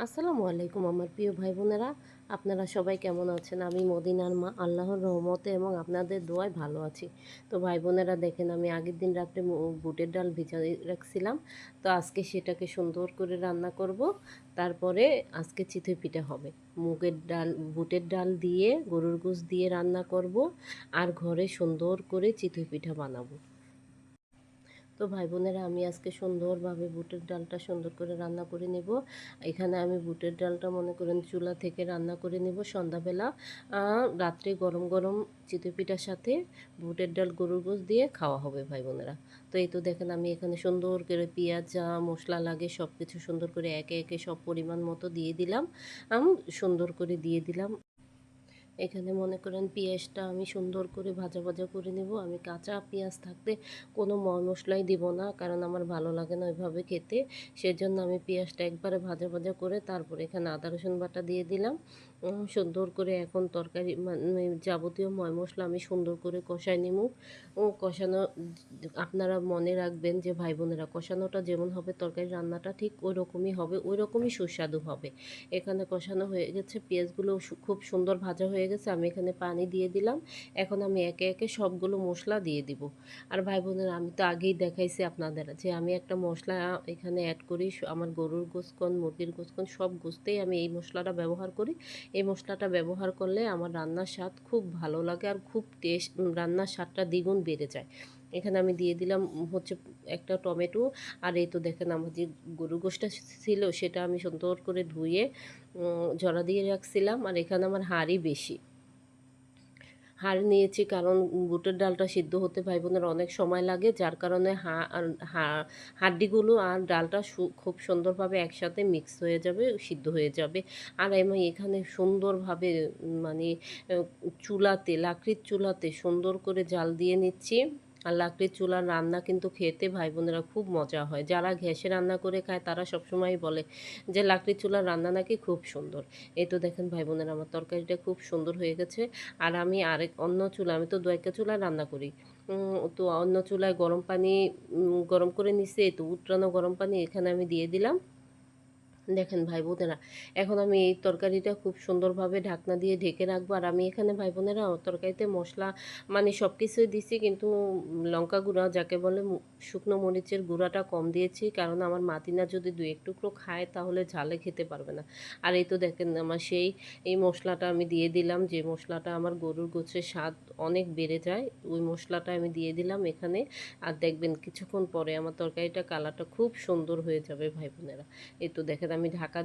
আসসালামু আলাইকুম আমার প্রিয় ভাই বোনেরা, আপনারা সবাই কেমন আছেন? আমি মদিনার মা আল্লাহর রহমতে এবং আপনাদের দোয়ায় ভালো আছি। তো ভাই বোনেরা দেখেন, আমি আগের দিন রাত্রে বুটের ডাল ভিজিয়ে রাখছিলাম। তো আজকে সেটাকে সুন্দর করে রান্না করব। তারপরে আজকে চিতই পিঠা হবে। বুটের ডাল দিয়ে গরুর গোশত দিয়ে রান্না করব, আর ঘরে সুন্দর করে চিতই পিঠা বানাবো। তো ভাই বোনেরা, আমি আজকে সুন্দরভাবে বুটের ডালটা সুন্দর করে রান্না করে নেব। এখানে আমি বুটের ডালটা মনে করেন চুলা থেকে রান্না করে নেব সন্ধ্যাবেলা। রাত্রে গরম গরম চিতই পিঠার সাথে বুটের ডাল গরুর গোশত দিয়ে খাওয়া হবে ভাই বোনেরা। তো এই তো দেখেন, আমি এখানে সুন্দর করে পেঁয়াজ যা মশলা লাগে সব কিছু সুন্দর করে একে একে সব পরিমাণ মতো দিয়ে দিলাম। সুন্দর করে দিয়ে দিলাম। এখানে মনে করেন পেঁয়াজটা আমি সুন্দর করে ভাজা ভাজা করে নেব। আমি কাঁচা পেঁয়াজ থাকতে কোনো মশলাই দিব না, কারণ আমার ভালো লাগে না ওইভাবে খেতে। সেজন্য আমি পেঁয়াজটা একবারে ভাজা ভাজা করে তারপরে এখানে আদা রসুন বাটা দিয়ে দিলাম। সুন্দর করে এখন তরকারি মানে যাবতীয় মশলা আমি সুন্দর করে কষাই নিব। কষানো, আপনারা মনে রাখবেন যে ভাই বোনেরা, কষানোটা যেমন হবে তরকারি রান্নাটা ঠিক ওই রকমই হবে, ওই রকমই সুস্বাদু হবে। এখানে কষানো হয়ে গেছে, পেঁয়াজগুলো খুব সুন্দর ভাজা হয়ে গেছে। আমি এখানে পানি দিয়ে দিলাম। এখন আমি একে একে সবগুলো মশলা দিয়ে দিব। আর ভাই বোনেরা, আমি তো আগেই দেখাইছি আপনাদের যে আমি একটা মশলা এখানে অ্যাড করি। আমার গরুর গোশত, মুরগির গোশত, সব গোশতেই আমি এই মশলাটা ব্যবহার করি। এই মশলাটা ব্যবহার করলে আমার রান্নার স্বাদ খুব ভালো লাগে, আর খুব রান্নার স্বাদটা দ্বিগুণ বেড়ে যায়। এখানে আমি দিয়ে দিলাম হচ্ছে একটা টমেটো। আর এই তো দেখেন, আমার যে গরুর গোশতটা ছিল সেটা আমি সুন্দর করে ধুয়ে ঝরা দিয়ে রাখছিলাম। আর এখানে আমার হাঁড়ি বেশি হাঁড়ি নিয়েছি, কারণ বুটের ডালটা সিদ্ধ হতে ভাই বোনের অনেক সময় লাগে, যার কারণে হাড্ডিগুলো আর ডালটা খুব সুন্দরভাবে একসাথে মিক্স হয়ে যাবে, সিদ্ধ হয়ে যাবে। আর আমি এখানে সুন্দরভাবে মানে লাকড়ির চুলাতে সুন্দর করে জাল দিয়ে নিচ্ছি। আর লাকড়ির চুলার রান্না কিন্তু খেতে ভাই বোনেরা খুব মজা হয়। যারা গ্যাসে রান্না করে খায় তারা সবসময় বলে যে লাকড়ির চুলার রান্না নাকি খুব সুন্দর। এই তো দেখেন ভাই বোনেরা, আমার তরকারিটা খুব সুন্দর হয়ে গেছে। আর আমি অন্য চুলা, আমি তো দু-একটা চুলায় রান্না করি। তো অন্য চুলায় গরম পানি গরম করে নিছি। এই তো উতরানো গরম পানি এখানে আমি দিয়ে দিলাম। দেখেন ভাই বোনেরা, এখন আমি এই তরকারিটা খুব সুন্দরভাবে ঢাকনা দিয়ে ঢেকে রাখবো। আর আমি এখানে ভাই বোনেরা তরকারিতে মশলা মানে সব কিছুই দিছি, কিন্তু লঙ্কা গুঁড়া যাকে বলে শুকনো মরিচের গুঁড়াটা কম দিয়েছি, কারণ আমার মাতিনা যদি দু এক টুকরো খায় তাহলে ঝালে খেতে পারবে না। আর এই তো দেখেন, আমার এই মশলাটা আমি দিয়ে দিলাম, যে মশলাটা আমার গরুর গোছের স্বাদ অনেক বেড়ে যায়, ওই মশলাটা আমি দিয়ে দিলাম এখানে। আর দেখবেন কিছুক্ষণ পরে আমার তরকারিটা কালারটা খুব সুন্দর হয়ে যাবে ভাই বোনেরা। এই তো দেখেন, আমি ঢাকা